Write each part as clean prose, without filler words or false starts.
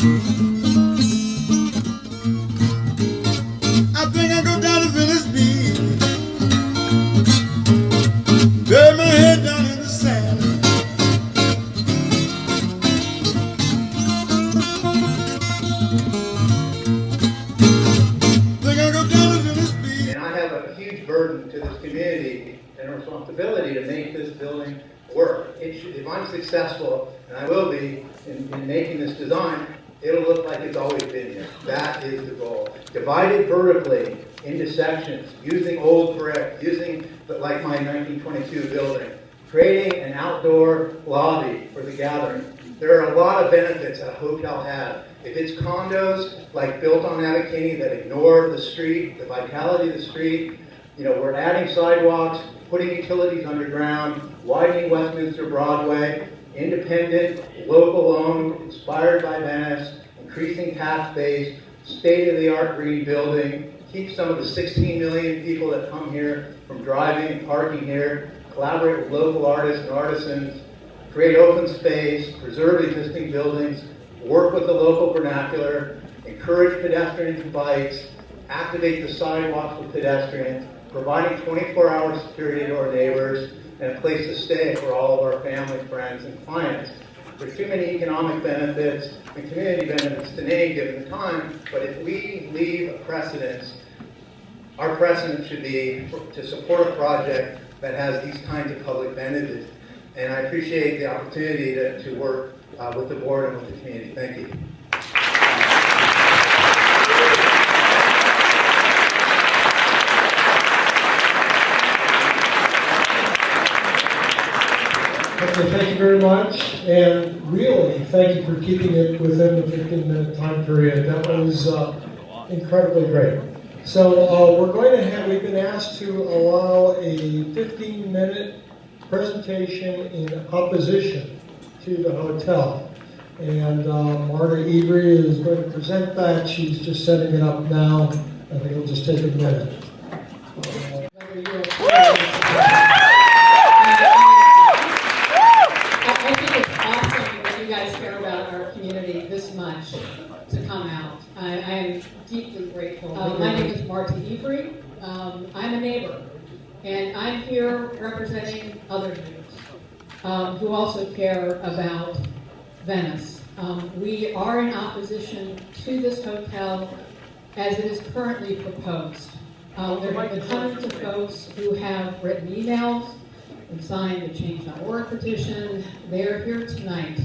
I think I go down to Venice Beach, bury my head down in the sand. Think I go down to Venice Beach. And I have a huge burden to this community and a responsibility to make this building work. If I'm successful, and I will be, in making this design, it'll look like it's always been here. That is the goal. Divided vertically into sections, using old brick, like my 1922 building, creating an outdoor lobby for the gathering. There are a lot of benefits that a hotel has. If it's condos, like built on Abbott Kinney, that ignore the street, the vitality of the street, we're adding sidewalks, putting utilities underground, widening Westminster Broadway, independent, local owned, inspired by Venice, increasing tax base, state-of-the-art green building, keep some of the 16 million people that come here from driving and parking here, collaborate with local artists and artisans, create open space, preserve existing buildings, work with the local vernacular, encourage pedestrians and bikes, activate the sidewalks with pedestrians, providing 24-hour security to our neighbors, and a place to stay for all of our family, friends, and clients. There's too many economic benefits and community benefits to name given the time, but if we leave a precedent, our precedent should be to support a project that has these kinds of public benefits. And I appreciate the opportunity to work with the board and with the community. Thank you. Okay, thank you very much, and really, thank you for keeping it within the 15-minute time period. That was incredibly great. So we've been asked to allow a 15-minute presentation in opposition to the hotel. And Marta Evry is going to present that. She's just setting it up now. I think it'll just take a minute. I think it's awesome that you guys care about our community this much to come out. I am deeply grateful. My name is Marta Evry. I'm a neighbor, and I'm here representing other neighbors who also care about Venice. We are in opposition to this hotel as it is currently proposed. There have been hundreds of folks who have written emails and signed the Change.org petition. They are here tonight,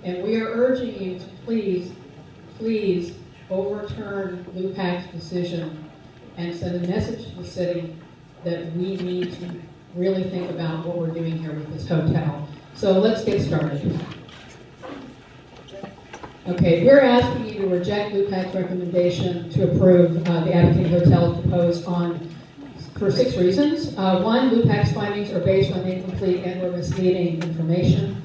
and we are urging you to please overturn LUPAC's decision and send a message to the city that we need to really think about what we're doing here with this hotel. So let's get started. Okay, we're asking you to reject LUPAC's recommendation to approve the Abbott Kinney Hotel proposed for 6 reasons. One, LUPAC's findings are based on incomplete and/or misleading information.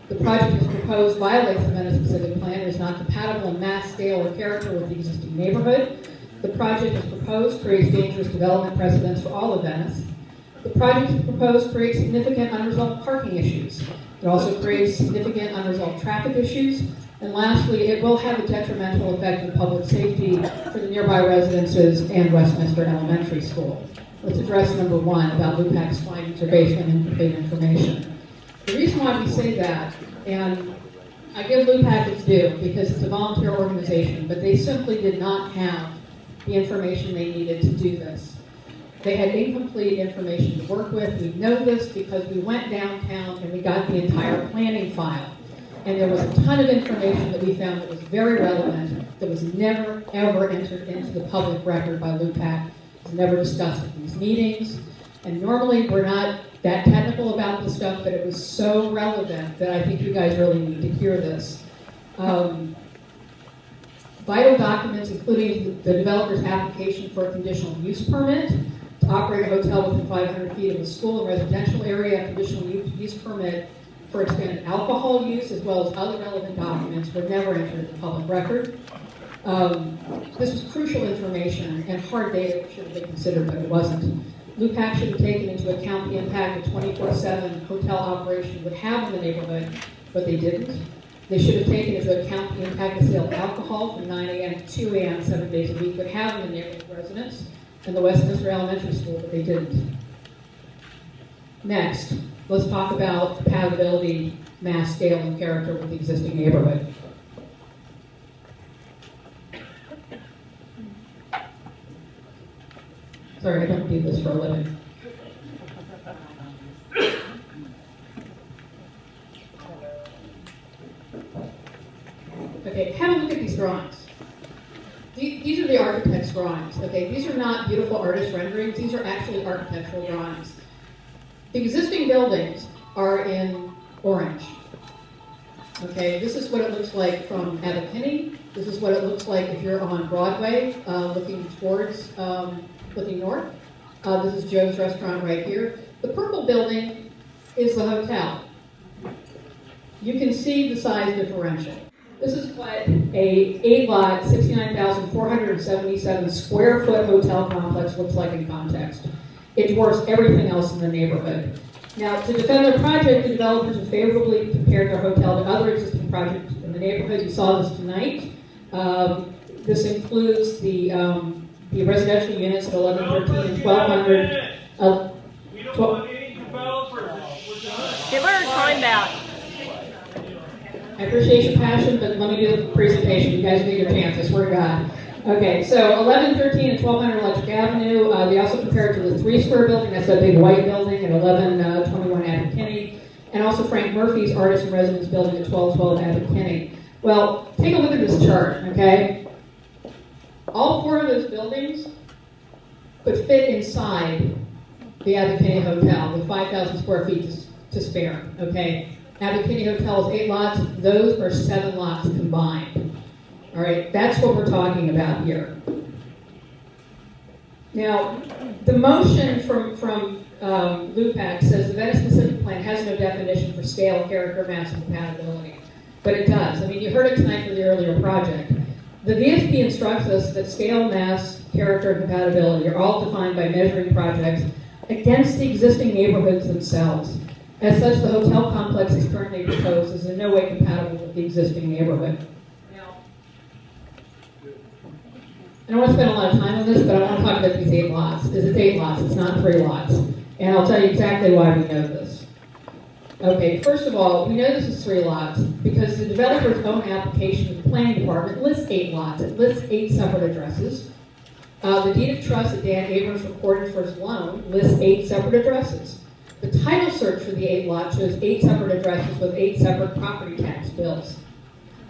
The project as proposed violates the Venice Specific Plan and is not compatible in mass scale or character with the existing neighborhood. The project as proposed creates dangerous development precedents for all of Venice. The project as proposed creates significant unresolved parking issues. It also creates significant unresolved traffic issues. And lastly, it will have a detrimental effect on public safety for the nearby residences and Westminster Elementary School. Let's address number one about LUPAC's findings are based on incomplete information. The reason why we say that, and I give LUPAC its due because it's a volunteer organization, but they simply did not have the information they needed to do this. They had incomplete information to work with. We know this because we went downtown and we got the entire planning file. And there was a ton of information that we found that was very relevant, that was never, ever entered into the public record by LUPAC. It was never discussed at these meetings. And normally we're not that technical about this stuff, but it was so relevant that I think you guys really need to hear this. Vital documents, including the developer's application for a conditional use permit to operate a hotel within 500 feet of a school and residential area, a conditional use permit for expanded alcohol use, as well as other relevant documents, were never entered in the public record. This was crucial information and hard data should have been considered, but it wasn't. LUPAC should have taken into account the impact a 24/7 hotel operation would have on the neighborhood, but they didn't. They should have taken into account the impact of sale of alcohol from 9 a.m. to 2 a.m. 7 days a week would have on the neighborhood residents and the Westminster Elementary School, but they didn't. Next, let's talk about compatibility, mass, scale, and character with the existing neighborhood. Sorry, I don't do this for a living. Okay, have a look at these drawings. These are the architect's drawings, okay? These are not beautiful artist renderings, these are actually architectural drawings. The existing buildings are in orange. Okay, this is what it looks like from Abbott Kinney. This is what it looks like if you're on Broadway, looking towards, looking north. This is Joe's Restaurant right here. The purple building is the hotel. You can see the size differential. This is what a 8-lot, 69,477 square foot hotel complex looks like in context. It dwarfs everything else in the neighborhood. Now, to defend their project, the developers have favorably compared their hotel to other existing projects in the neighborhood. You saw this tonight. This includes the residential units at 1113 and 1200. Give her a time back. I appreciate your passion, but let me do the presentation. You guys get your chance, I swear to God. Okay, so 1113 and 1200 Electric Avenue. They also compared to the 3-square building. That's that big white building at 1121 Abbott Kinney. And also Frank Murphy's Artist and Residence building at 1212 Abbott Kinney. Well, take a look at this chart, okay? All 4 of those buildings could fit inside the Abbott Kinney Hotel with 5,000 square feet to spare, okay? Abbott Kinney Hotel is 8 lots. Those are 7 lots combined. All right, that's what we're talking about here. Now, the motion from LUPAC says the Venice specific plan has no definition for scale, character, mass, and compatibility. But it does. I mean, you heard it tonight for the earlier project. The VSP instructs us that scale, mass, character, and compatibility are all defined by measuring projects against the existing neighborhoods themselves. As such, the hotel complex is currently proposed is in no way compatible with the existing neighborhood. I don't want to spend a lot of time on this, but I want to talk about these 8 lots. It's 8 lots, it's not 3 lots. And I'll tell you exactly why we know this. Okay, first of all, we know this is 3 lots because the developer's own application to the planning department lists 8 lots. It lists 8 separate addresses. The deed of trust that Dan Abrams recorded for his loan lists 8 separate addresses. The title search for the 8 lots shows 8 separate addresses with 8 separate property tax bills.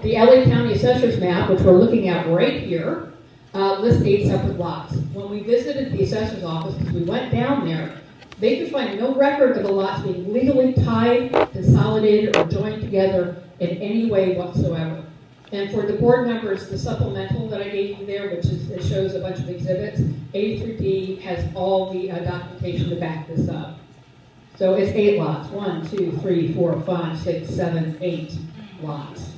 The LA County Assessor's map, which we're looking at right here, lists 8 separate lots. When we visited the assessor's office, because we went down there, they could find no record of the lots being legally tied, consolidated, or joined together in any way whatsoever. And for the board members, the supplemental that I gave you there, which is, it shows a bunch of exhibits, A through D has all the documentation to back this up. So it's 8 lots. 1, 2, 3, 4, 5, 6, 7, 8 lots.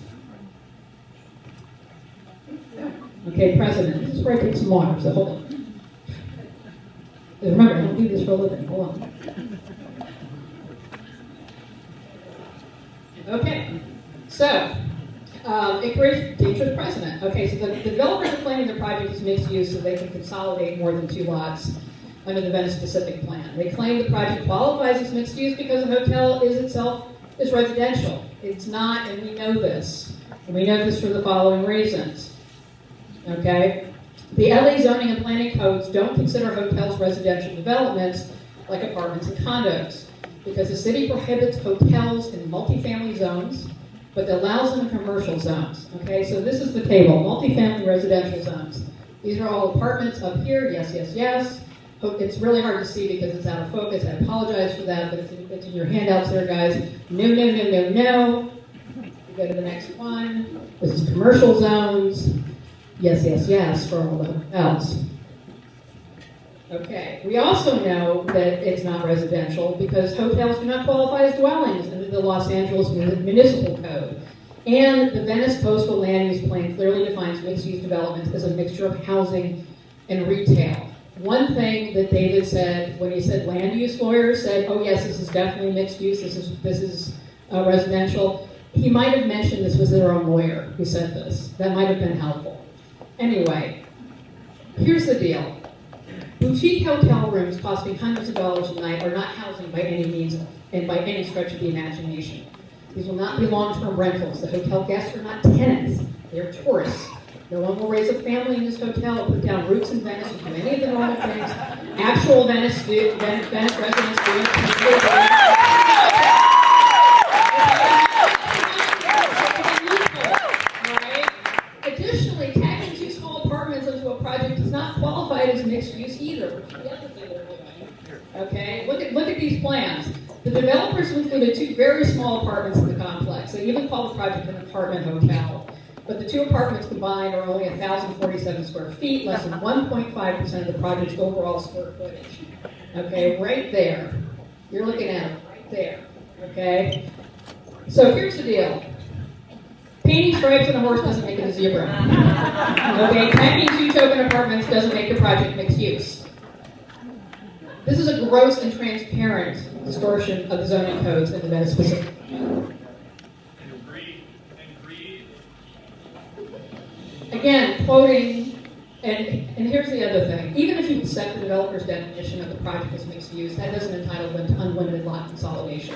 Okay, President, this is where I take some water, so hold on. Remember, I don't do this for a living. Hold on. Okay, so it creates a dangerous precedent. Okay, so the developers are planning their project as mixed use so they can consolidate more than 2 lots under the Venice specific plan. They claim the project qualifies as mixed use because the hotel is residential. It's not, and we know this. And we know this for the following reasons. Okay? The LA zoning and planning codes don't consider hotels residential developments like apartments and condos because the city prohibits hotels in multifamily zones, but allows them in commercial zones. Okay, so this is the table, multifamily residential zones. These are all apartments up here, yes, yes, yes. It's really hard to see because it's out of focus. I apologize for that, but it's in your handouts there, guys. No, no, no, no, no. We go to the next one. This is commercial zones. Yes, yes, yes, for all the hotels. Okay, we also know that it's not residential because hotels do not qualify as dwellings under the Los Angeles Municipal Code. And the Venice Coastal Land Use Plan clearly defines mixed-use development as a mixture of housing and retail. One thing that David said when he said land use lawyers said, oh yes, this is definitely mixed use, this is residential. he might have mentioned this was their own lawyer who said this. That might have been helpful. Anyway, here's the deal. Boutique hotel rooms costing hundreds of dollars a night are not housing by any means and by any stretch of the imagination. These will not be long-term rentals. The hotel guests are not tenants. They are tourists. No one will raise a family in this hotel or put down roots in Venice or do any of the normal things actual Venice residents do. Additionally, tacking two small apartments into a project does not qualify as mixed use either. Okay, look at these plans. The developers included two very small apartments in the complex. They even call the project an apartment hotel. But the two apartments combined are only 1,047 square feet, less than 1.5% of the project's overall square footage. Okay, right there. You're looking at it right there. Okay? So here's the deal. Painting stripes on a horse doesn't make it a zebra. Okay, tacking two token apartments doesn't make the project mixed use. This is a gross and transparent distortion of the zoning codes in the Venice Pacific. Again, quoting, and here's the other thing. Even if you accept the developer's definition of the project as mixed use, that doesn't entitle them to unlimited lot consolidation.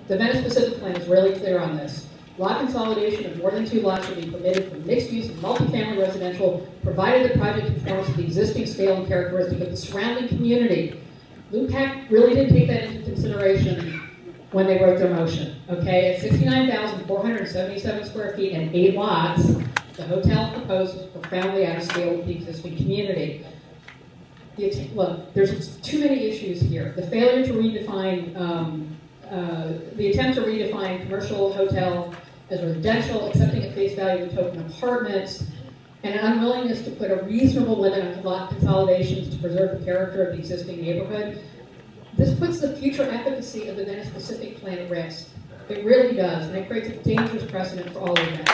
The Venice Pacific Plan is really clear on this. Lot consolidation of more than two lots should be permitted for mixed use and multifamily residential, provided the project conforms to the existing scale and characteristic of the surrounding community. LUPAC really did take that into consideration when they wrote their motion. Okay, at 69,477 square feet and 8 lots, the hotel proposed is profoundly out of scale with the existing community. Look, there's too many issues here. The failure to redefine, the attempt to redefine commercial hotel as residential, accepting at face value the token apartments, and an unwillingness to put a reasonable limit on lot consolidations to preserve the character of the existing neighborhood. This puts the future efficacy of the Venice Pacific Plan at risk. It really does, and it creates a dangerous precedent for all of Venice.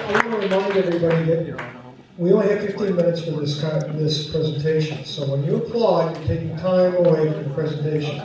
I want to remind everybody that we only have 15 minutes for this presentation. So when you applaud, you're taking time away from the presentation.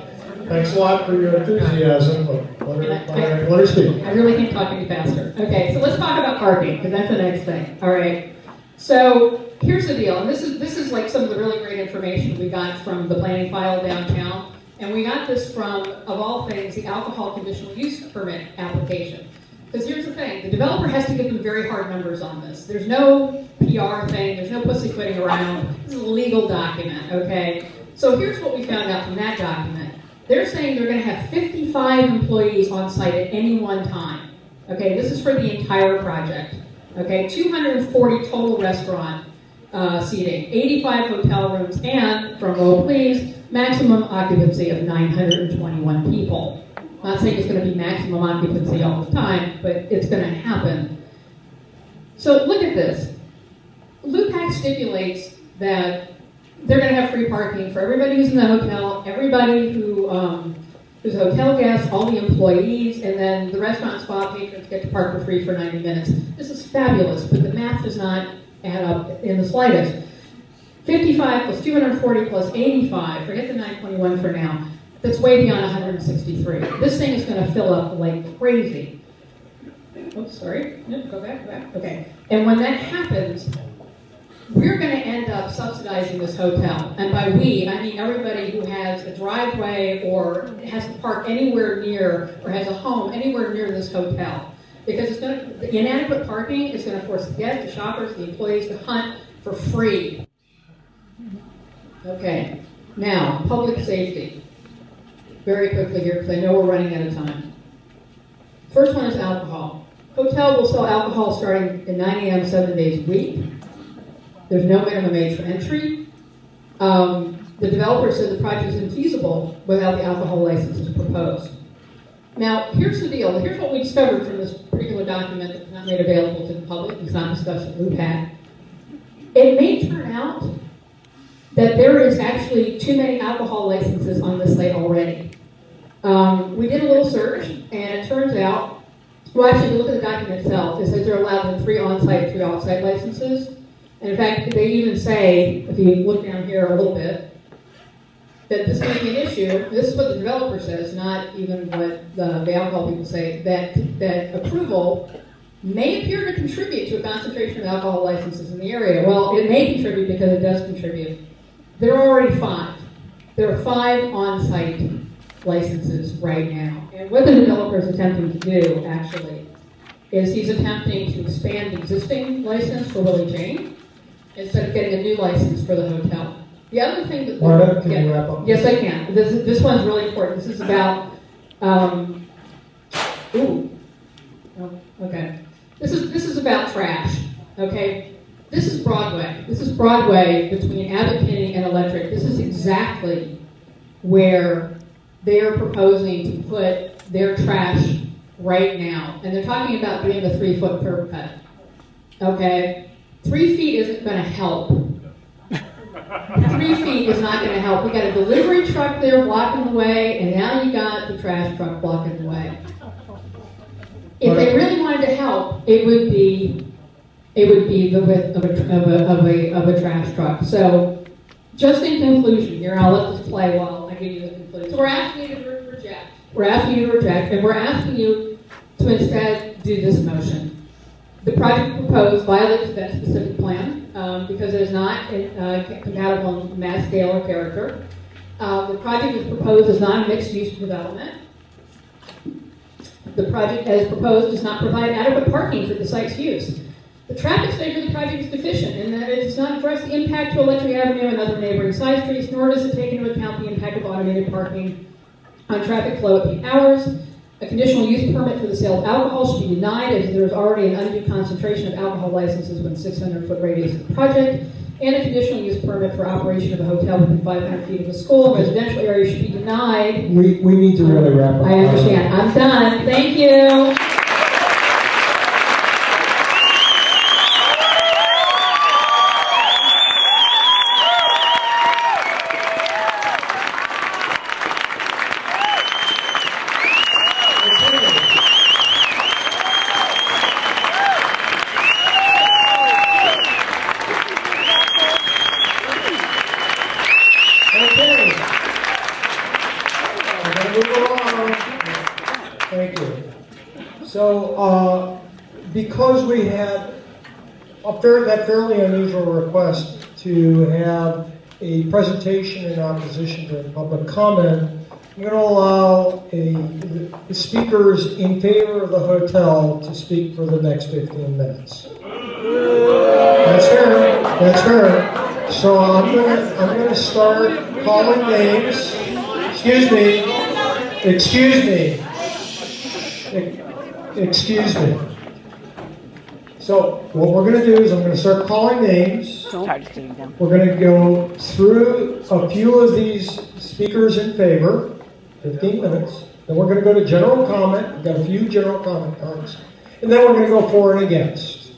Thanks a lot for your enthusiasm, but let her speak. I really can't talk any faster. Okay, so let's talk about parking, because that's the next thing. All right. So here's the deal, and this is like some of the really great information we got from the planning file downtown, and we got this from, of all things, the alcohol conditional use permit application. Because here's the thing, the developer has to give them very hard numbers on this. There's no PR thing, there's no pussyfooting around. This is a legal document, okay? So here's what we found out from that document. They're saying they're going to have 55 employees on site at any one time. Okay, this is for the entire project. Okay, 240 total restaurant seating, 85 hotel rooms, and, drum roll please, maximum occupancy of 921 people. I'm not saying it's going to be maximum occupancy all the time, but it's going to happen. So look at this. LUPAC stipulates that they're going to have free parking for everybody who's in the hotel, everybody who's hotel guests, all the employees, and then the restaurant and spa patrons get to park for free for 90 minutes. This is fabulous, but the math does not add up in the slightest. 55 plus 240 plus 85, forget the 921 for now. That's way beyond 163. This thing is going to fill up like crazy. Oops, sorry. No, go back. Okay. And when that happens, we're going to end up subsidizing this hotel. And by we, I mean everybody who has a driveway or has to park anywhere near or has a home anywhere near this hotel. Because the inadequate parking is going to force the guests, the shoppers, the employees to hunt for free. Okay. Now, public safety. Very quickly here, because I know we're running out of time. First one is alcohol. Hotel will sell alcohol starting at 9 a.m. 7 days a week. There's no minimum age for entry. The developer said the project is infeasible without the alcohol licenses proposed. Now, here's the deal. Here's what we discovered from this particular document that's not made available to the public. It's not discussed at LUPAC. It may turn out that there is actually too many alcohol licenses on this site already. We did a little search, and it turns out, well, actually, look at the document itself. It says they're allowed in 3 on-site and 3 off-site licenses. And in fact, they even say, if you look down here a little bit, that this may be an issue. This is what the developer says, not even what the alcohol people say, that approval may appear to contribute to a concentration of alcohol licenses in the area. Well, it may contribute because it does contribute. There are already 5. There are 5 on-site licenses right now. And what the developer is attempting to do, actually, is he's attempting to expand the existing license for Willie Jane instead of getting a new license for the hotel. The other thing that... Marta, can you wrap up? Yes, I can. This one's really important. This is about... okay. This is about trash, okay? This is Broadway. This is Broadway between Abbott Kinney and Electric. This is exactly where they are proposing to put their trash right now. And they're talking about doing the 3-foot curb cut, okay? 3 feet isn't going to help. 3 feet is not going to help. We got a delivery truck there blocking the way, and now you got the trash truck blocking the way. If they really wanted to help, it would be the width of a trash truck. So, just in conclusion here, I'll let this play while I give you the conclusion. So we're asking you to reject. We're asking you to reject, and we're asking you to instead do this motion. The project proposed violates that specific plan because it is not compatible on mass scale or character. The project is proposed as not a mixed-use development. The project as proposed does not provide adequate parking for the site's use. The traffic study for the project is deficient in that it does not address the impact to Electric Avenue and other neighboring side streets, nor does it take into account the impact of automated parking on traffic flow at peak hours. A conditional use permit for the sale of alcohol should be denied as there is already an undue concentration of alcohol licenses within 600-foot radius of the project. And a conditional use permit for operation of a hotel within 500 feet of a school and residential area should be denied. We need to really wrap up. I understand. I'm done. Thank you. Because we had that fairly unusual request to have a presentation in opposition to public comment, I'm going to allow the speakers in favor of the hotel to speak for the next 15 minutes. That's fair. That's fair. So I'm going to start calling names. Excuse me. So what we're going to do is I'm going to start calling names. We're going to go through a few of these speakers in favor, 15 minutes. Then we're going to go to general comment. We've got a few general comment cards. And then we're going to go for and against.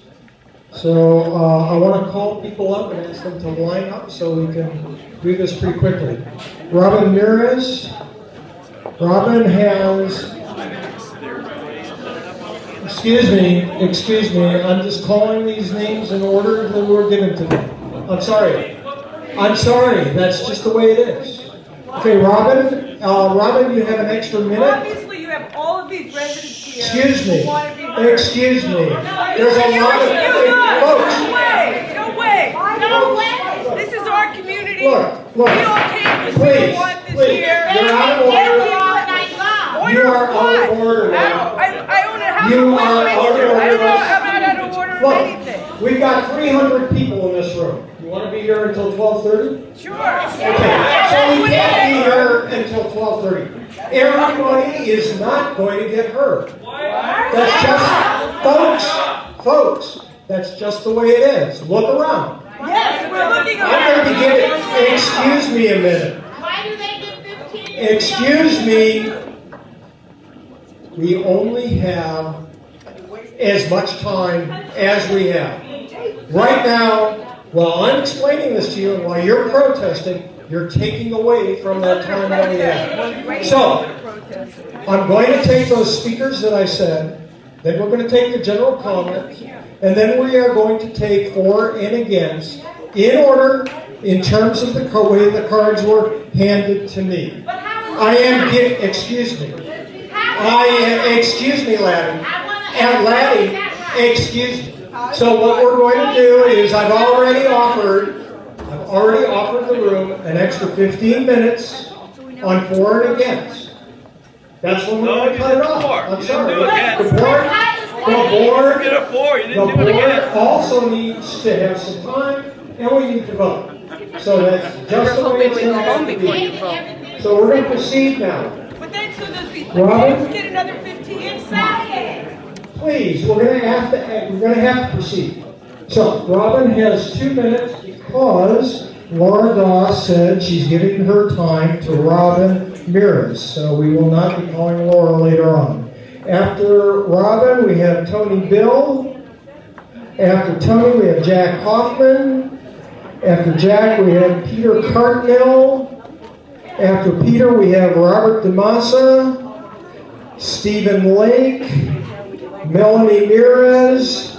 So I want to call people up and ask them to line up so we can do this pretty quickly. Robin Mires. Robin has... Excuse me, I'm just calling these names in order that were given to me. I'm sorry, that's just the way it is. Okay, Robin, you have an extra minute. Obviously, you have all of these residents here. Excuse me. There's a lot of folks. No way. This is our community. Look. We all came because we want this here. You're out of order. You are out of order. I own a house. You are out of order. I'm not out of order or anything. We've got 300 people in this room. You want to be here until 12:30? Sure. Okay. So we can't be here until 12:30. Everybody is not going to get heard. That's just, folks. That's just the way it is. Look around. Yes, we're looking around. I'm going to give it. Excuse me a minute. Why do they give 15? Excuse me. We only have as much time as we have. Right now, while I'm explaining this to you and while you're protesting, you're taking away from that time that we have. So, I'm going to take those speakers that I said, then we're going to take the general comment, and and then we are going to take for and against in order in terms of the way the cards were handed to me. I am excuse me, Laddie. And Laddie, excuse me. So what we're going to do is I've already offered the room an extra 15 minutes on for and against. That's when we're going to cut it off. I'm sorry. The board also needs to have some time, and we need to vote. So that's just the way it's going to be. So we're going to proceed now. But then, so does the Robin? let's get another 15 Please, we're going to have to proceed. So Robin has 2 minutes because Laura Doss said she's giving her time to Robin Mears. So we will not be calling Laura later on. After Robin, we have Tony Bill. After Tony, we have Jack Hoffman. After Jack, we have Peter Cartnell. After Peter, we have Robert DeMassa, Stephen Lake, Melanie Mears,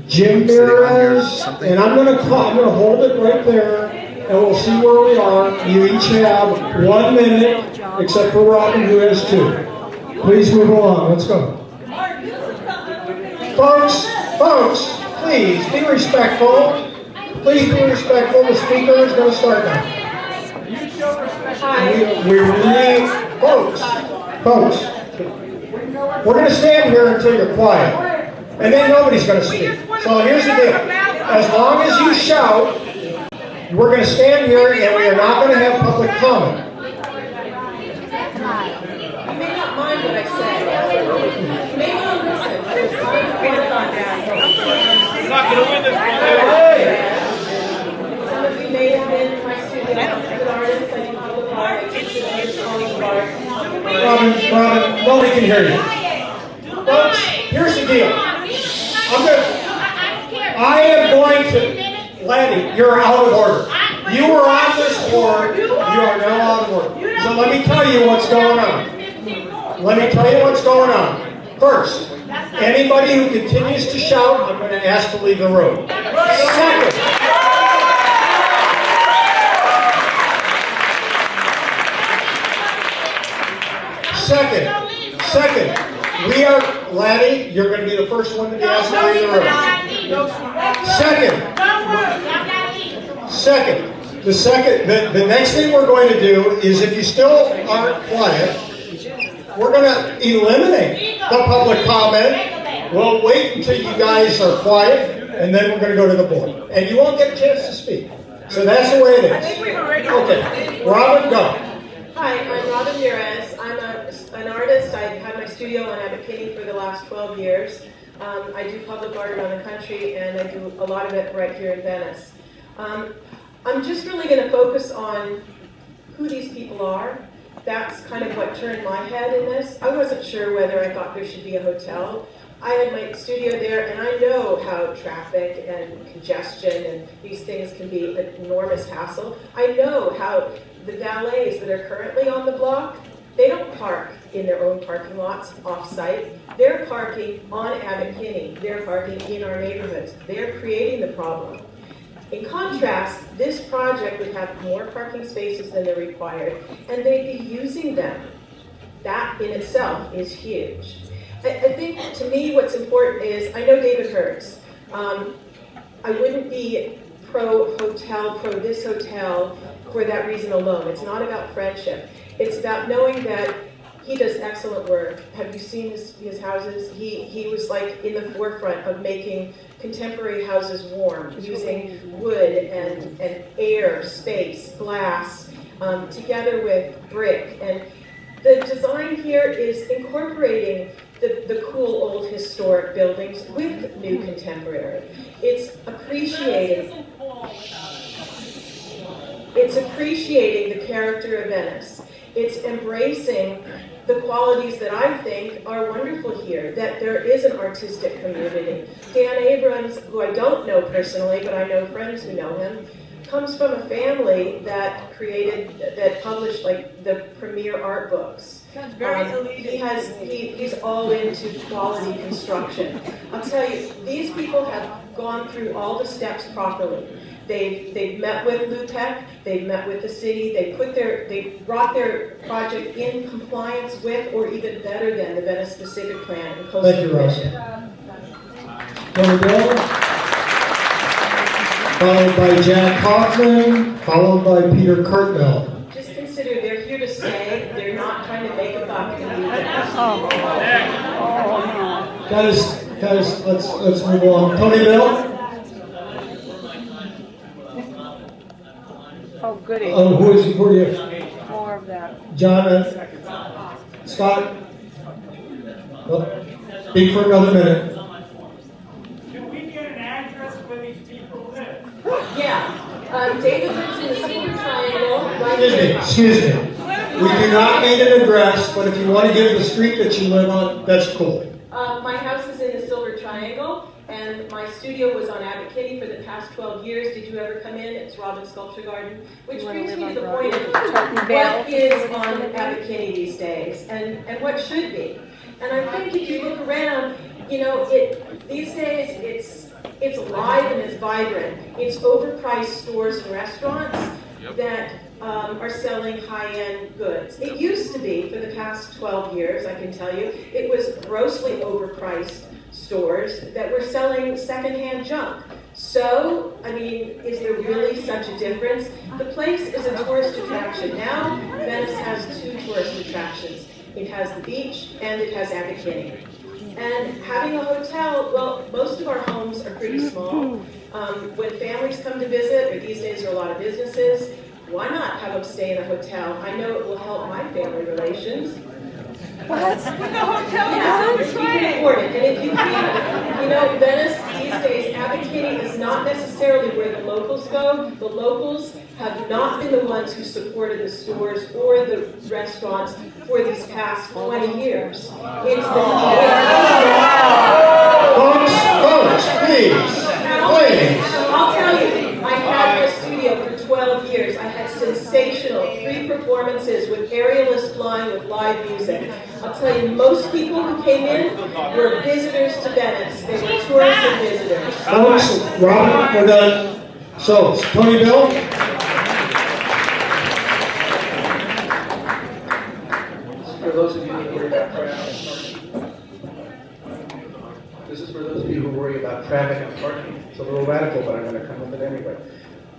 Jim Mears, and I'm going to hold it right there, and we'll see where we are. You each have 1 minute, except for Robin, who has 2. Please move along. Let's go. Folks, please be respectful. Please be respectful. The speaker is going to start now. Folks, we're going to stand here until you're quiet, and then nobody's going to speak. So here's the deal. As long as you shout, we're going to stand here, and we are not going to have public comment. You may not mind what I say. You may not listen, but it's time to get it on down. You're not going to win this one. Some of you may have been in my studio. I'm an artist. I do public art. Robin, nobody can hear you. Folks, here's the deal. I am going to, Laddie, you're out of order. You were on this board. You are now out of order. So let me tell you what's going on. First, anybody who continues to shout, I'm going to ask to leave the room. Second, we are, Laddie, you're going to be the first one to be asked to leave the room. The next thing we're going to do is, if you still aren't quiet, we're going to eliminate the public comment. We'll wait until you guys are quiet, and then we're going to go to the board. And you won't get a chance to speak. So that's the way it is. Okay, Robin, go. Hi, I'm Marta Evry. I'm an artist. I've had my studio on Abbott Kinney for the last 12 years. I do public art around the country, and I do a lot of it right here in Venice. I'm just really going to focus on who these people are. That's kind of what turned my head in this. I wasn't sure whether I thought there should be a hotel. I had my studio there, and I know how traffic and congestion and these things can be an enormous hassle. I know how the valets that are currently on the block, they don't park in their own parking lots off-site. They're parking on Abbott Kinney. They're parking in our neighborhoods. They're creating the problem. In contrast, this project would have more parking spaces than they're required, and they'd be using them. That in itself is huge. I think, to me, what's important is, I know David Hertz. I wouldn't be pro-hotel, pro-this hotel for that reason alone. It's not about friendship. It's about knowing that he does excellent work. Have you seen his houses? He was like in the forefront of making contemporary houses warm, using wood and air, space, glass, together with brick. And the design here is incorporating the cool old historic buildings with new contemporary. It's appreciating the character of Venice. It's embracing the qualities that I think are wonderful here, that there is an artistic community. Dan Abrams, who I don't know personally, but I know friends who know him, comes from a family that published like the premier art books. Sounds very elite. He's all into quality construction. I'll tell you, these people have gone through all the steps properly. They've met with LUPEC, they've met with the city, they brought their project in compliance with, or even better than, the Venice Specific Plan and Coastal Commission. Tony Bill, followed by Jack Hoffman, followed by Peter Cartmel. Just consider they're here to stay. They're not trying to make a buck and leave it. Guys, let's move along. Tony Bill. Oh, goody. Who are you? More of that. John, Scott. Oh, speak for another minute. Can we get an address where these people live? Yeah. David lives in the Silver Triangle. Right Excuse me. We do not need an address, but if you want to give the street that you live on, that's cool. My house is in the Silver Triangle, and my studio was on Abbott Kinney for the past 12 years. Did you ever come in? It's Robin's Sculpture Garden, which brings me to the point of what is on Abbott Kinney these days, and what should be. And I think if you look around, you know, these days it's alive and it's vibrant. It's overpriced stores and restaurants that are selling high-end goods. It used to be, for the past 12 years, I can tell you, it was grossly overpriced stores that were selling secondhand junk. So, I mean, is there really such a difference? The place is a tourist attraction. Now, Venice has two tourist attractions. It has the beach and it has Abbott Kinney. And having a hotel, well, most of our homes are pretty small. When families come to visit, or these days there are a lot of businesses, why not have them stay in a hotel? I know it will help my family relations. What? With the hotel Yeah, in if you can afford it. And if you can, you know, Venice these days, Abbott Kinney is not necessarily where the locals go. The locals have not been the ones who supported the stores or the restaurants for these past 20 years. It's Folks, please. I'll tell you, I had my studio for 12 years. I had sensational free performances with aerialists flying with live music. I'll tell you, most people who came in were visitors to Venice. They were tourists and visitors. Folks, Robin, we're done. So, Tony Bill? For those of you who worry about traffic and parking. This is for those of you who worry about traffic and parking. It's a little radical, but I'm going to come with it anyway.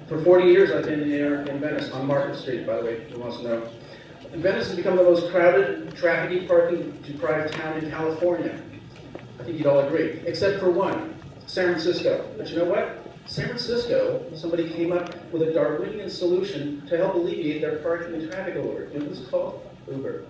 For 40 years, I've been here in Venice, on Market Street, by the way, who wants to know. And Venice has become the most crowded, traffic parking-deprived town in California. I think you'd all agree, except for one, San Francisco. But you know what? San Francisco, somebody came up with a Darwinian solution to help alleviate their parking and traffic over. You know what it's called? Uber.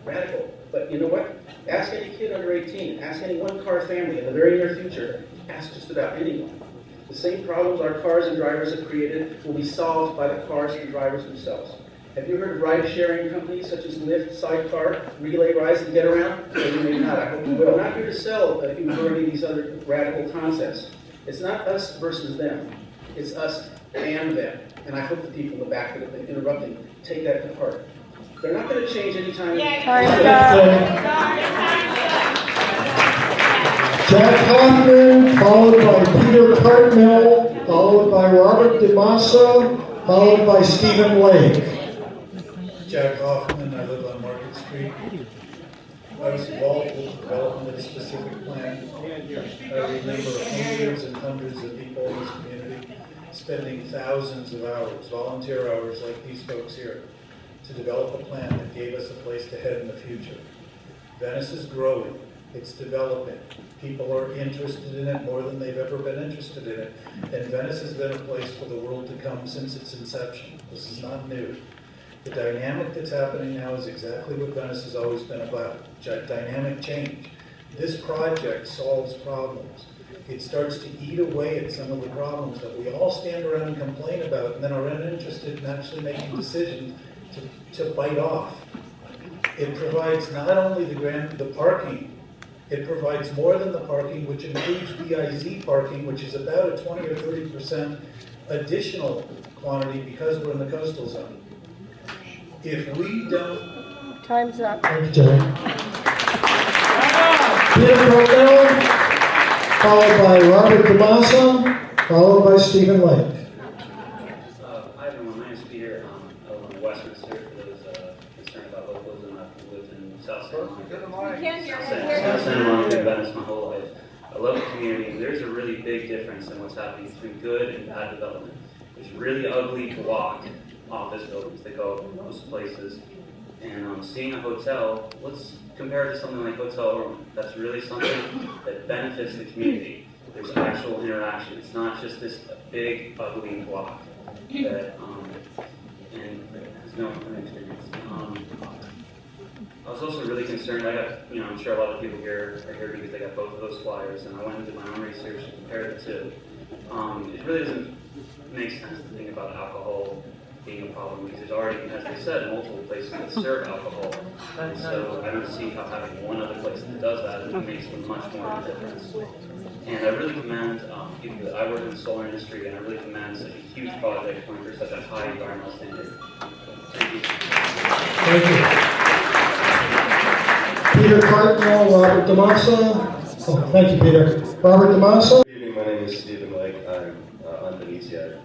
Radical. But you know what? Ask any kid under 18, ask any one-car family in the very near future, ask just about anyone. The same problems our cars and drivers have created will be solved by the cars and drivers themselves. Have you heard of ride-sharing companies such as Lyft, Sidecar, Relay Rise, and Get Around? Well, you may not. I hope you will. I'm not here to sell any of these other radical concepts. It's not us versus them. It's us and them. And I hope the people in the back that have been interrupting take that to heart. They're not going to change anytime. Jack Hoffman, followed by Peter Cartmel, followed by Robert DeMassa, followed by Stephen Lake. Jack Hoffman, I live on Market Street. I was involved with the development of the specific plan. I remember hundreds and hundreds of people in this community spending thousands of hours, volunteer hours like these folks here, to develop a plan that gave us a place to head in the future. Venice is growing. It's developing. People are interested in it more than they've ever been interested in it. And Venice has been a place for the world to come since its inception. This is not new. The dynamic that's happening now is exactly what Venice has always been about, dynamic change. This project solves problems. It starts to eat away at some of the problems that we all stand around and complain about and then are uninterested in actually making decisions to bite off. It provides not only the parking It provides more than the parking, which includes VIZ parking, which is about a 20 or 30% additional quantity because we're in the coastal zone. If we don't... Time's up. Thank you, John. Peter Cornell, followed by Robert DeMassa, followed by Stephen Lake. Hi everyone, my name is Peter. I live in Westminster for those concerned about localism. I've lived in South Santa Monica, Venice my whole life. I love the community. There's a really big difference in what's happening between good and bad development. There's really ugly block office buildings that go most places. And seeing a hotel, let's compare it to something like Hotel Room. That's really something that benefits the community. There's actual interaction. It's not just this big, ugly block that and has no experience. I was also really concerned. I got, I'm sure a lot of people here are here because they got both of those flyers, and I went into my own research to compare the two. It really doesn't make sense to think about alcohol being a problem because there's already, as they said, multiple places that serve alcohol. And so I don't see how having one other place that does that makes much more of a difference. And I really commend people that I work in the solar industry, and I really commend such a huge project going for such a high environmental standard. Thank you. Thank you. Peter Cardinal, Robert DeMassa. Oh, thank you, Peter. Robert DeMassa. Good evening, my name is Stephen Lake. I'm on Venezia.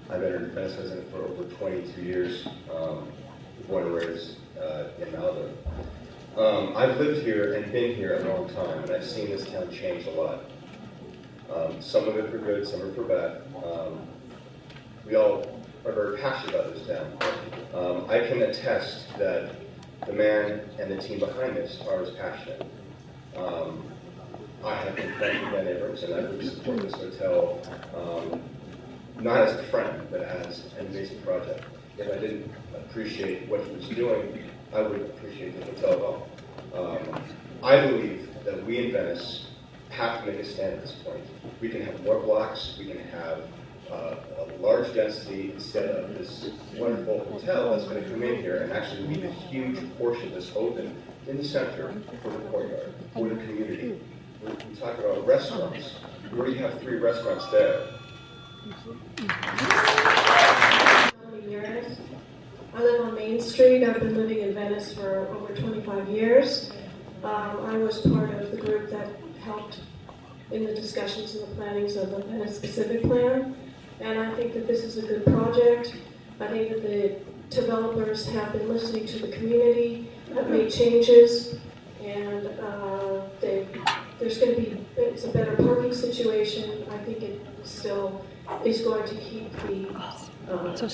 I've been a Venice resident for over 22 years, born and raised in Malibu. I've lived here and been here a long time, and I've seen this town change a lot. Some of it for good, some of it for bad. We all are very passionate about this town. I can attest that the man and the team behind this are as passionate. I have been friends with Ben Abrams, and I would support this hotel not as a friend, but as an invasive project. If I didn't appreciate what he was doing, I wouldn't appreciate the hotel at all. I believe that we in Venice have to make a stand at this point. We can have more blocks, we can have a large density instead of this wonderful hotel that's going to come in here and actually leave a huge portion of this open in the center for the courtyard, for the community. We talk about restaurants. We already have 3 restaurants there. I live on Main Street. I've been living in Venice for over 25 years. I was part of the group that helped in the discussions and the plannings of the Venice Specific Plan. And I think that this is a good project. I think that the developers have been listening to the community, have made changes, and there's going to be, it's a better parking situation. I think it still is going to keep the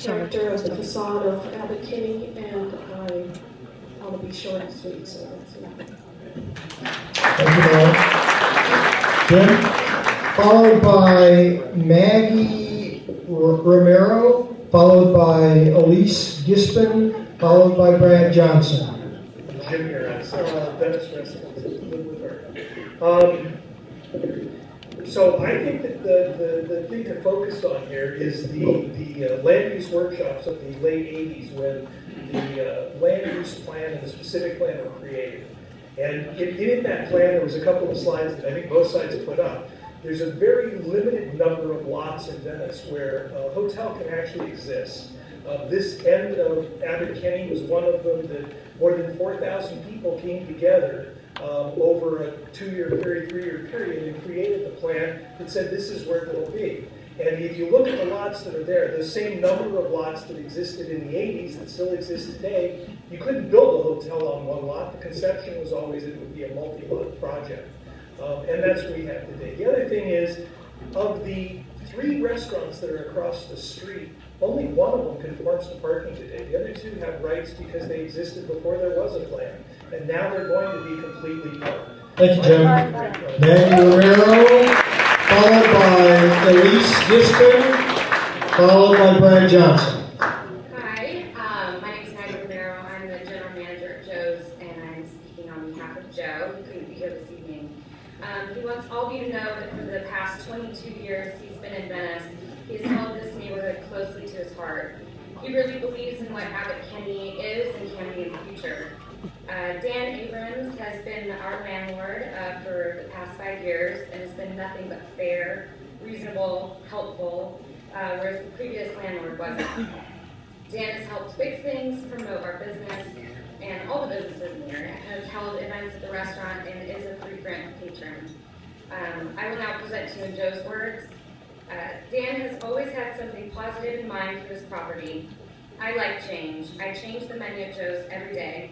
character of the facade of Abbott Kinney, and I want to be short and sweet, so that's enough. Thank you, Jim. Followed by Maggie Romero, followed by Elise Gispin, followed by Brad Johnson. Jim here, I'm Venice resident, live with her. So I think that the thing to focus on here is the land use workshops of the late 80s when the land use plan and the specific plan were created. And in that plan, there was a couple of slides that I think both sides put up. There's a very limited number of lots in Venice where a hotel can actually exist. This end of Abbott Kinney was one of them that more than 4,000 people came together over a 2-year period, 3-year period, and created the plan that said this is where it will be. And if you look at the lots that are there, the same number of lots that existed in the 80s that still exist today, you couldn't build a hotel on one lot. The conception was always it would be a multi-lot project. And that's what we have today. The other thing is, of the 3 restaurants that are across the street, only one of them conforms to parking today. The other 2 have rights because they existed before there was a plan. And now they're going to be completely parked. Thank you, Jim. Maggie Romero, followed by Elise Gispin, followed by Brad Johnson. Hi, my name is Maggie Romero. I'm the general manager at Joe's, and I'm speaking on behalf of Joe, who couldn't be here this evening. He wants all of you to know that for the past 22 years he's been in Venice, he's held this neighborhood closely to his heart. He really believes in what Abbott Kinney is and can be in the future. Dan Abrams has been our landlord for the past 5 years and has been nothing but fair, reasonable, helpful, whereas the previous landlord wasn't. Dan has helped fix things, promote our business, and all the businesses in the area, has held events at the restaurant, and is a frequent patron. I will now present to you in Joe's words. Dan has always had something positive in mind for this property. I like change. I change the menu at Joe's every day.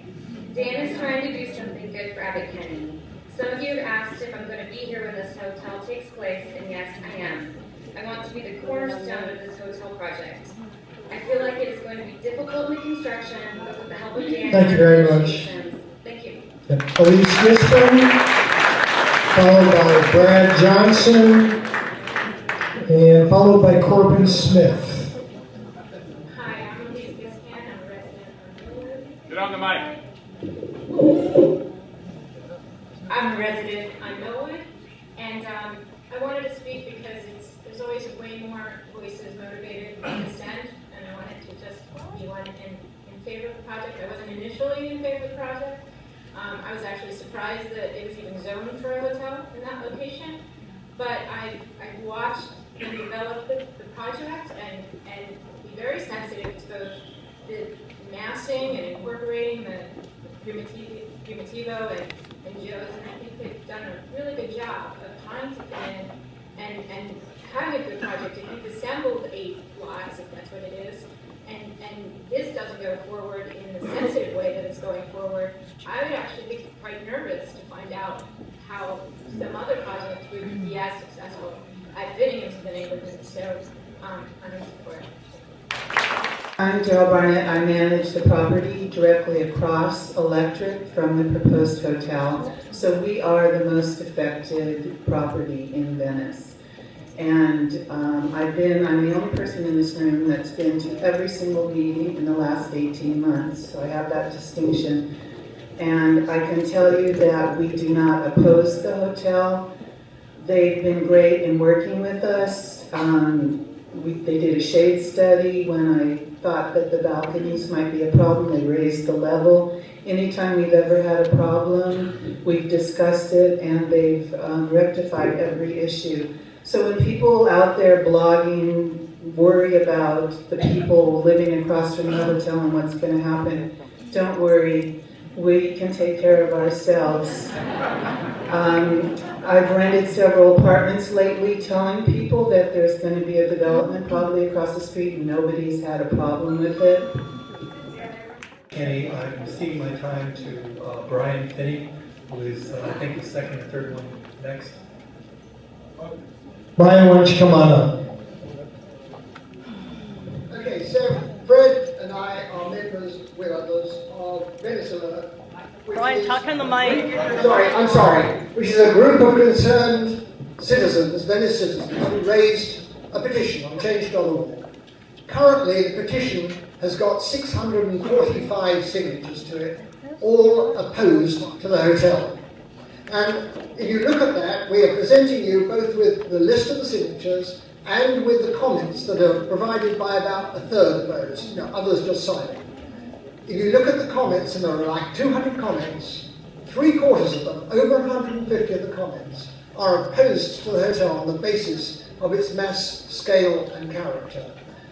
Dan is trying to do something good for Abbott Kinney. Some of you have asked if I'm going to be here when this hotel takes place, and yes, I am. I want to be the cornerstone of this hotel project. I feel like it is going to be difficult in the construction, but with the help of Dan... Thank you very much. Thank you. Elise Gisborne, followed by Brad Johnson, and followed by Corbin Smith. Hi, I'm Elise Gisborne. I'm a resident of Millwood. Get on the mic. I'm a resident on Millwood, and I wanted to speak because there's always way more voices motivated on this end, and I wanted to just be one in favor of the project. I wasn't initially in favor of the project. I was actually surprised that it was even zoned for a hotel in that location, but I watched them develop the project and be very sensitive to both the massing and incorporating the Primitivo and Joe's, and I think they've done a really good job of trying to fit in and having a good project. If you've assembled 8 lots, if that's what it is, and this doesn't go forward in the sensitive way that it's going forward, I would actually be quite nervous to find out how some other projects would be as successful at fitting into the neighborhood. So I'm in support. I'm Daryl Barnett. I manage the property directly across Electric from the proposed hotel. So we are the most affected property in Venice. And I'm the only person in this room that's been to every single meeting in the last 18 months. So I have that distinction. And I can tell you that we do not oppose the hotel. They've been great in working with us. They did a shade study when I thought that the balconies might be a problem. They raised the level. Anytime we've ever had a problem, we've discussed it, and they've rectified every issue. So when people out there blogging worry about the people living across from the hotel and what's going to happen, don't worry. We can take care of ourselves. I've rented several apartments lately telling people that there's going to be a development probably across the street and nobody's had a problem with it. Kenny, I'm ceding my time to Brian Finney, who is, I think, the second or third one next. Brian, why don't you come on up? Okay, so Fred and I are members with others of Venice Alert. Brian, talk on the mic. I'm sorry. Which is a group of concerned citizens, Venice citizens, who raised a petition on change.org. Currently, the petition has got 645 signatures to it, all opposed to the hotel. And if you look at that, we are presenting you both with the list of the signatures and with the comments that are provided by about a third of those. Others just sign it. If you look at the comments, and there are like 200 comments, 3/4 of them, over 150 of the comments, are opposed to the hotel on the basis of its mass, scale, and character.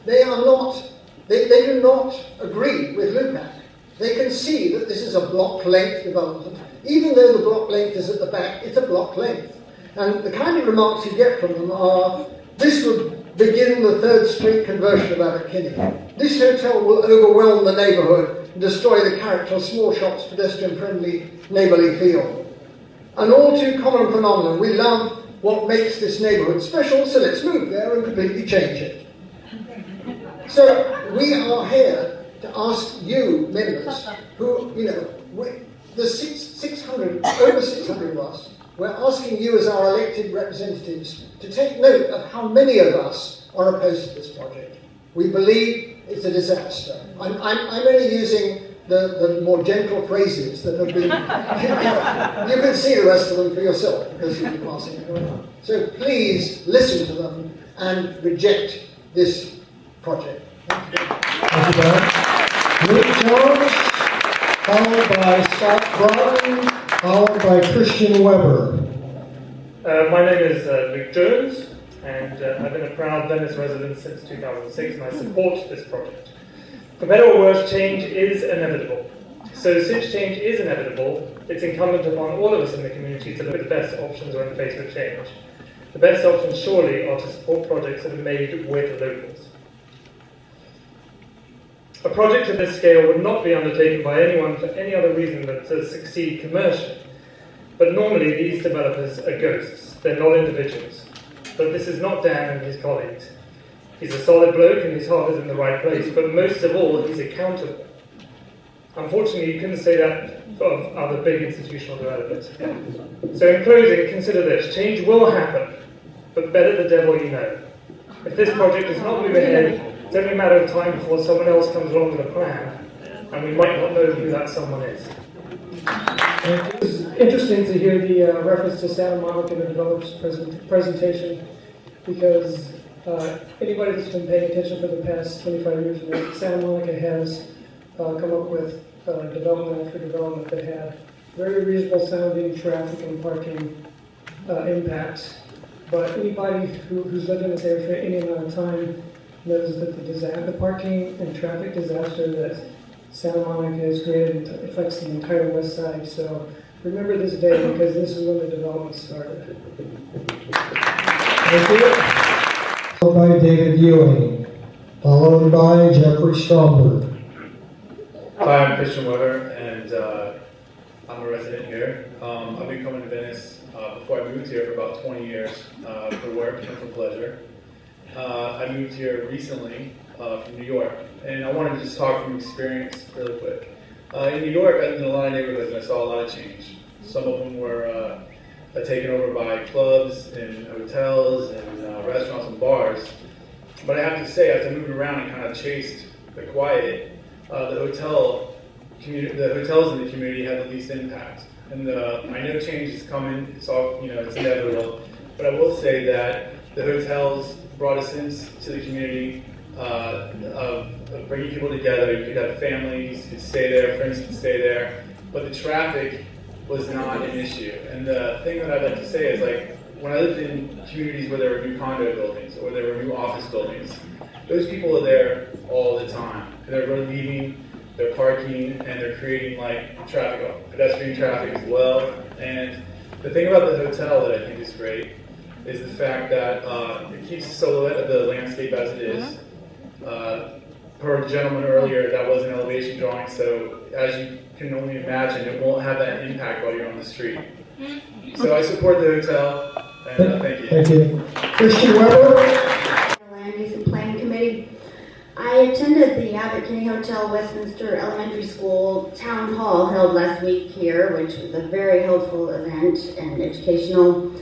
They do not agree with LUPAC. They can see that this is a block length development. Even though the block length is at the back, it's a block length. And the kind of remarks you get from them are, this would begin the 3rd Street conversion of Abbott Kinney. This hotel will overwhelm the neighbourhood and destroy the character of small shops, pedestrian-friendly, neighbourly feel. An all too common phenomenon. We love what makes this neighbourhood special, so let's move there and completely change it. So we are here to ask you, members, who, there's 600, over 600 of us, we're asking you as our elected representatives to take note of how many of us are opposed to this project. We believe it's a disaster. I'm only using the more gentle phrases that have been... you can see the rest of them for yourself because you've been passing it around. So please listen to them and reject this project. Thank you, Brian. Luke Jones, followed by Scott Broughton, followed by Christian Weber. My name is Luke Jones, and I've been a proud Venice resident since 2006, and I support this project. For better or worse, change is inevitable. So since change is inevitable, it's incumbent upon all of us in the community to look at the best options when faced with change. The best options surely are to support projects that are made with locals. A project of this scale would not be undertaken by anyone for any other reason than to succeed commercially. But normally these developers are ghosts, they're not individuals. But this is not Dan and his colleagues. He's a solid bloke and his heart is in the right place, but most of all, he's accountable. Unfortunately, you couldn't say that of other big institutional developers. So in closing, consider this. Change will happen, but better the devil you know. If this project does not move ahead, it's only a matter of time before someone else comes along with a plan, and we might not know who that someone is. It was interesting to hear the reference to Santa Monica in the developer's presentation, because anybody that's been paying attention for the past 25 years knows that Santa Monica has come up with development after development that had very reasonable sounding traffic and parking impacts. But anybody who's lived in this area for any amount of time knows that the parking and traffic disaster that Santa Monica has created affects the entire west side. So remember this day, because this is when the development started. Thank you. Followed by David Ewing, followed by Jeffrey Stromberg. Hi, I'm Christian Weber, and I'm a resident here. I've been coming to Venice before I moved here for about 20 years for work and for pleasure. I moved here recently from New York, and I wanted to just talk from experience really quick. In New York, I lived in a lot of neighborhoods and I saw a lot of change. Some of them were taken over by clubs and hotels and restaurants and bars. But I have to say, as I moved around and kind of chased the quiet, the hotels in the community had the least impact. And I know change is coming. It's all, it's inevitable. But I will say that the hotels brought a sense to the community of bringing people together. You could have families, you could stay there, friends could stay there, but the traffic was not an issue. And the thing that I'd like to say is, like, when I lived in communities where there were new condo buildings or there were new office buildings, those people are there all the time. They're leaving, they're parking, and they're creating pedestrian traffic as well. And the thing about the hotel that I think is great is the fact that it keeps the silhouette of the landscape as it is. Per gentleman earlier, that was an elevation drawing, so as you can only imagine, it won't have that impact while you're on the street. So I support the hotel, and thank you. Thank you. Christian Weber. Land Use and Planning Committee. I attended the Abbott Kinney Hotel Westminster Elementary School Town Hall held last week here, which was a very helpful event and educational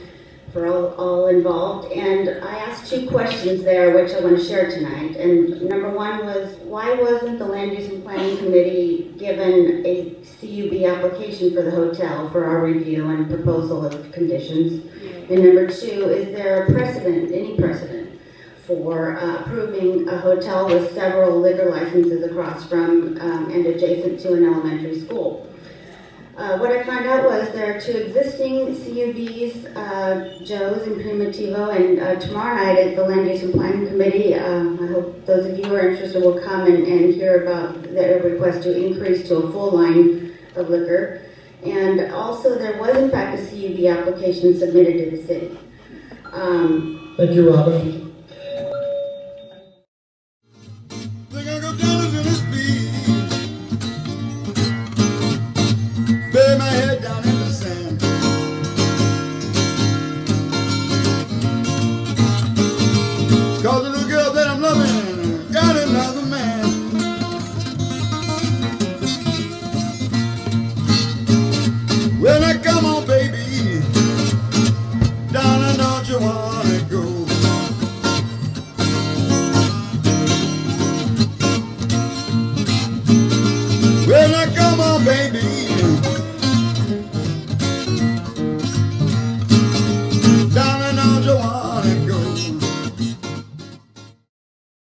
for all involved. And I asked 2 questions there, which I want to share tonight. And number 1 was, why wasn't the Land Use and Planning Committee given a CUB application for the hotel for our review and proposal of conditions? And number 2, is there a precedent, any precedent, for approving a hotel with several liquor licenses across from and adjacent to an elementary school? What I found out was there are 2 existing CUBs, Joe's and Primitivo, and tomorrow night at the Land Use and Planning Committee, I hope those of you who are interested will come and hear about their request to increase to a full line of liquor. And also there was in fact a CUB application submitted to the city. Thank you, Robin.